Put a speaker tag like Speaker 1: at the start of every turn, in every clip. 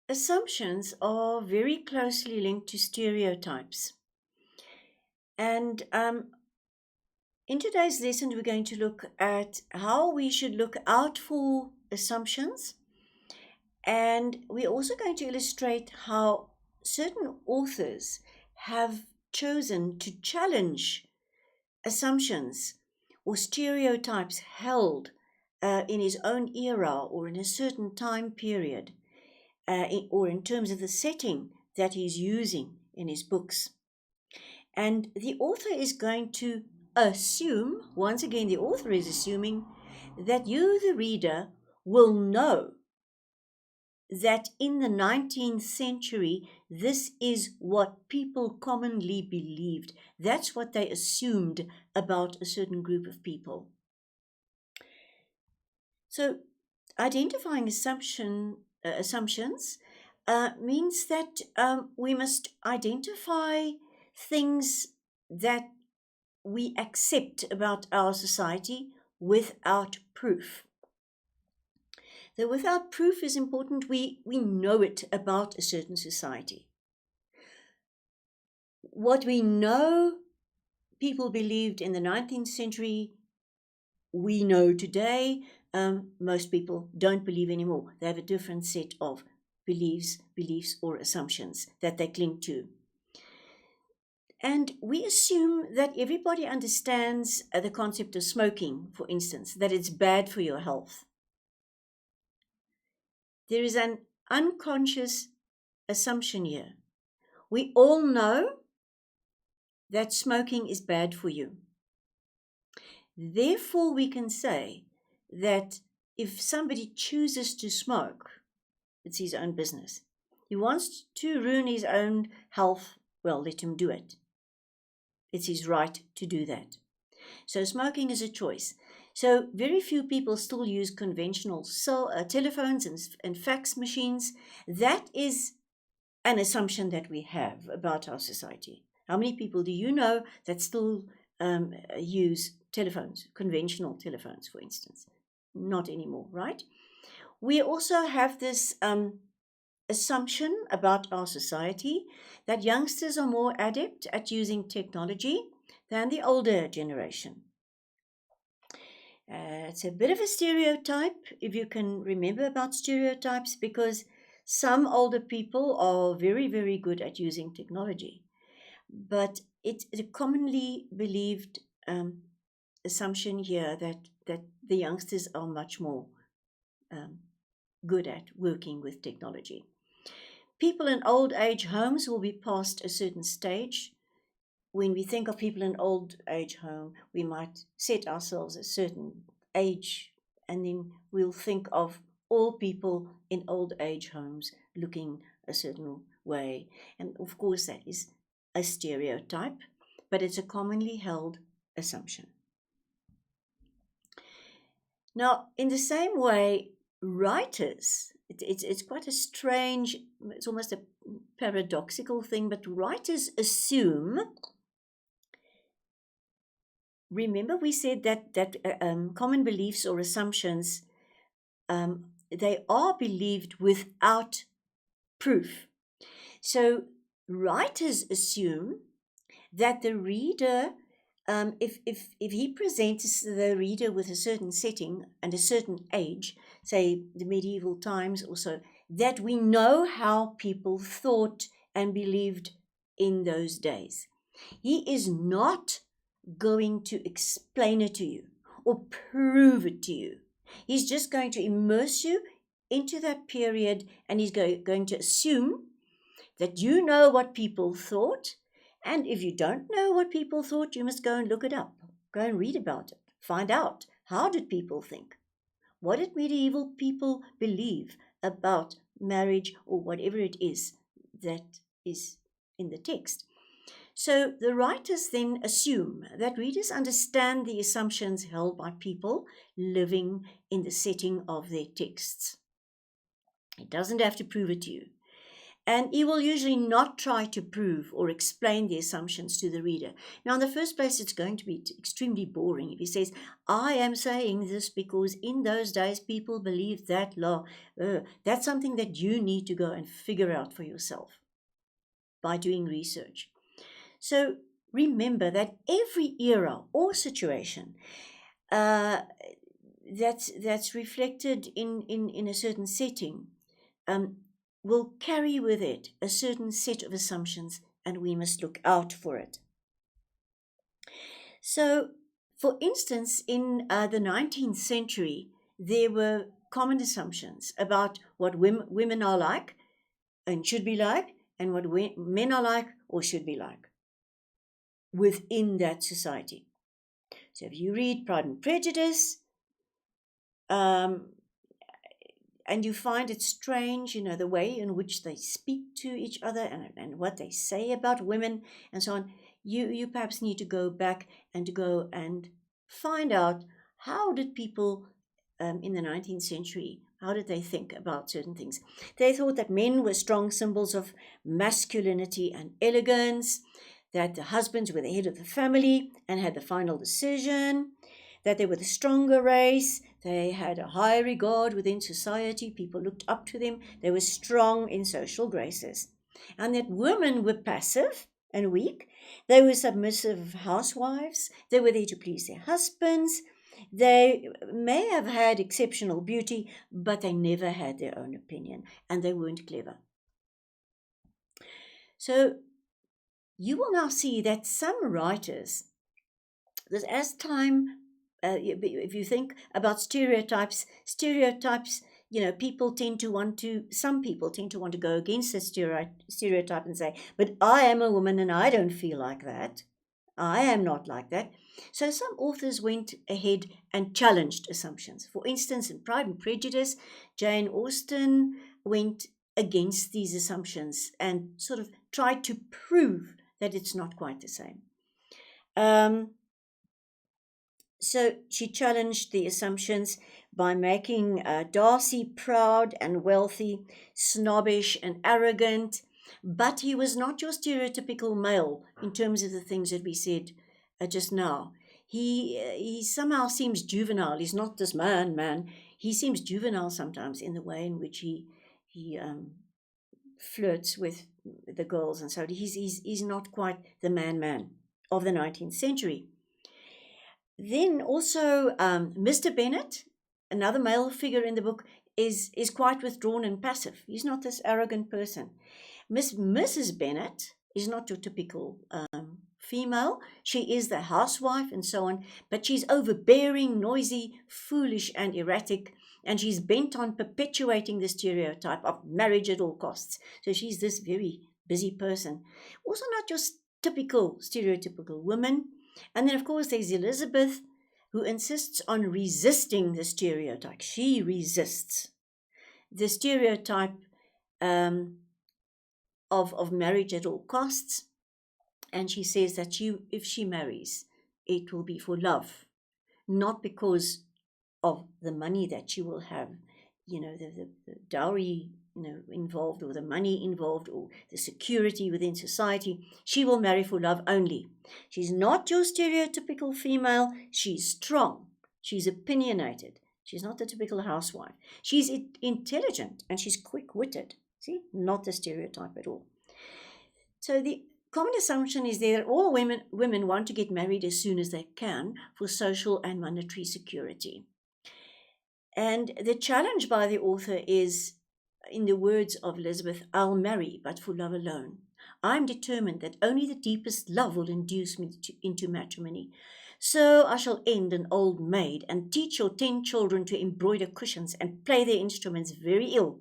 Speaker 1: Assumptions are very closely linked to stereotypes. And in today's lesson, we're going to look at how we should look out for assumptions. And we're also going to illustrate how certain authors have chosen to challenge assumptions or stereotypes held in his own era or in a certain time period, or in terms of the setting that he's using in his books. And the author is going to assume, once again, the author is assuming that you, the reader, will know that in the 19th century, this is what people commonly believed. That's what they assumed about a certain group of people. So, identifying assumptions means that we must identify things that we accept about our society without proof. The without proof is important. We know it about a certain society. What we know people believed in the 19th century, we know today, most people don't believe anymore. They have a different set of beliefs, or assumptions that they cling to. And we assume that everybody understands the concept of smoking, for instance, that it's bad for your health. There is an unconscious assumption here. We all know that smoking is bad for you. Therefore, we can say that if somebody chooses to smoke, it's his own business. He wants to ruin his own health, well, let him do it. It's his right to do that. So smoking is a choice. So very few people still use conventional telephones and fax machines. That is an assumption that we have about our society. How many people do you know that still use telephones, conventional telephones, for instance? Not anymore, right? We also have this assumption about our society that youngsters are more adept at using technology than the older generation. It's a bit of a stereotype, if you can remember about stereotypes, because some older people are very, very good at using technology. But it's a commonly believed assumption here that the youngsters are much more good at working with technology. People in old age homes will be past a certain stage. When we think of people in old age home, we might set ourselves a certain age, and then we'll think of all people in old age homes looking a certain way. And of course, that is a stereotype, but it's a commonly held assumption. Now, in the same way, writers, it's quite a strange, it's almost a paradoxical thing, but writers assume. Remember, we said that common beliefs or assumptions, they are believed without proof. So writers assume that the reader, if he presents the reader with a certain setting and a certain age, say the medieval times or so, that we know how people thought and believed in those days. He is not going to explain it to you or prove it to you. He's just going to immerse you into that period, and he's going to assume that you know what people thought. And if you don't know what people thought, you must go and look it up. Go and read about it. Find out, how did people think? What did medieval people believe about marriage or whatever it is that is in the text? So the writers then assume that readers understand the assumptions held by people living in the setting of their texts. It doesn't have to prove it to you. And he will usually not try to prove or explain the assumptions to the reader. Now, in the first place, it's going to be extremely boring if he says, I am saying this because in those days people believed that law. That's something that you need to go and figure out for yourself by doing research. So remember that every era or situation that's reflected in a certain setting will carry with it a certain set of assumptions, and we must look out for it. So, for instance, in the 19th century, there were common assumptions about what women are like and should be like, and what men are like or should be like within that society. So, if you read Pride and Prejudice, and you find it strange, the way in which they speak to each other and what they say about women and so on, you perhaps need to go back and find out how did people in the 19th century, how did they think about certain things? They thought that men were strong symbols of masculinity and elegance, that the husbands were the head of the family and had the final decision, that they were the stronger race, they had a high regard within society, people looked up to them, they were strong in social graces, and that women were passive and weak, they were submissive housewives, they were there to please their husbands, they may have had exceptional beauty, but they never had their own opinion, and they weren't clever. So you will now see that some writers, as time if you think about stereotypes, some people tend to want to go against the stereotype and say, but I am a woman and I don't feel like that. I am not like that. So some authors went ahead and challenged assumptions. For instance, in Pride and Prejudice, Jane Austen went against these assumptions and sort of tried to prove that it's not quite the same. So she challenged the assumptions by making Darcy proud and wealthy, snobbish and arrogant, but he was not your stereotypical male in terms of the things that we said just now. He somehow seems juvenile. He's not this man. He seems juvenile sometimes in the way in which he flirts with the girls, and so he's not quite the man of the 19th century. Then also Mr. Bennet, another male figure in the book, is quite withdrawn and passive. He's not this arrogant person. Mrs. Bennet is not your typical female. She is the housewife and so on, but she's overbearing, noisy, foolish and erratic, and she's bent on perpetuating the stereotype of marriage at all costs. So she's this very busy person. Also not just typical, stereotypical woman. And then, of course, there's Elizabeth, who insists on resisting the stereotype. She resists the stereotype of marriage at all costs. And she says that if she marries, it will be for love, not because of the money that she will have, the dowry involved, or the money involved, or the security within society. She will marry for love only. She's not your stereotypical female. She's strong. She's opinionated. She's not the typical housewife. She's intelligent and she's quick-witted. See, not the stereotype at all. So the common assumption is there that all women want to get married as soon as they can for social and monetary security. And the challenge by the author is, in the words of Elizabeth, I'll marry, but for love alone. I'm determined that only the deepest love will induce me into matrimony. So I shall end an old maid and teach your 10 children to embroider cushions and play their instruments very ill.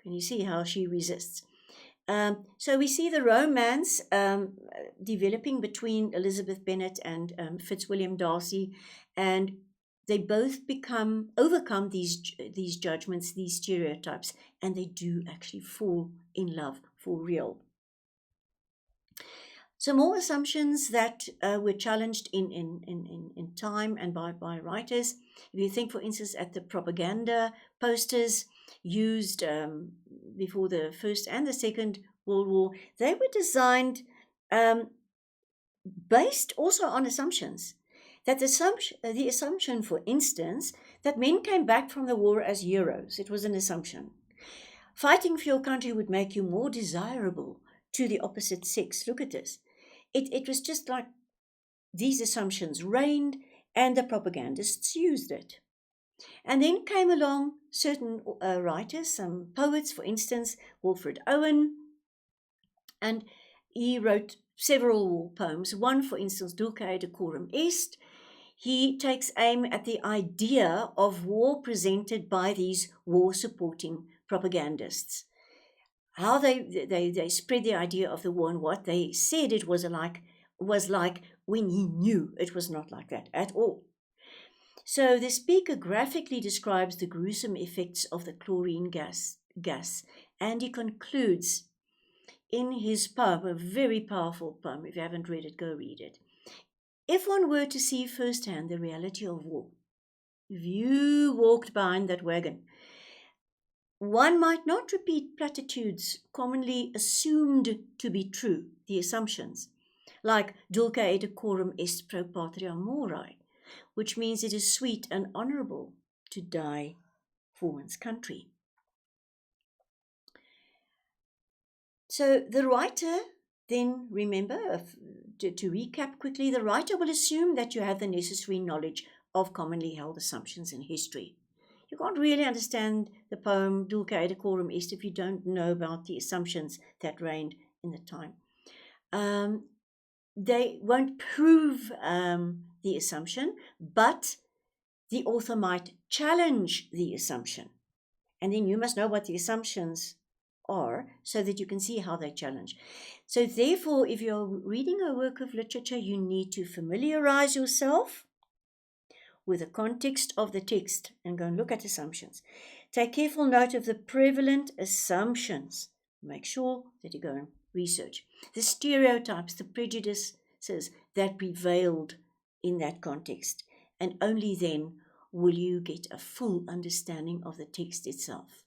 Speaker 1: Can you see how she resists? So we see the romance developing between Elizabeth Bennet and Fitzwilliam Darcy, and they both overcome these judgments, these stereotypes, and they do actually fall in love for real. Some more assumptions that were challenged in time and by writers. If you think, for instance, at the propaganda posters used before the First and the Second World War, they were designed based also on assumptions. That the assumption, for instance, that men came back from the war as heroes, it was an assumption. Fighting for your country would make you more desirable to the opposite sex. Look at this. It was just like these assumptions reigned, and the propagandists used it. And then came along certain writers, some poets, for instance, Wilfred Owen, and he wrote several poems. One, for instance, dorKk decorum est. He takes aim at the idea of war presented by these war-supporting propagandists. How they spread the idea of the war, and what they said it was like when he knew it was not like that at all. So the speaker graphically describes the gruesome effects of the chlorine gas, and he concludes in his poem, a very powerful poem. If you haven't read it, go read it. If one were to see firsthand the reality of war, if you walked behind that wagon, one might not repeat platitudes commonly assumed to be true, the assumptions, like dorKk decorum est pro patria mori, which means it is sweet and honorable to die for one's country. So the writer then, remember, to recap quickly, the writer will assume that you have the necessary knowledge of commonly held assumptions in history. You can't really understand the poem dorKk decorum est if you don't know about the assumptions that reigned in the time. They won't prove the assumption, but the author might challenge the assumption. And then you must know what the assumptions are so that you can see how they challenge. So therefore, if you're reading a work of literature, you need to familiarize yourself with the context of the text and go and look at assumptions. Take careful note of the prevalent assumptions. Make sure that you go and research the stereotypes, the prejudices that prevailed in that context, and only then will you get a full understanding of the text itself.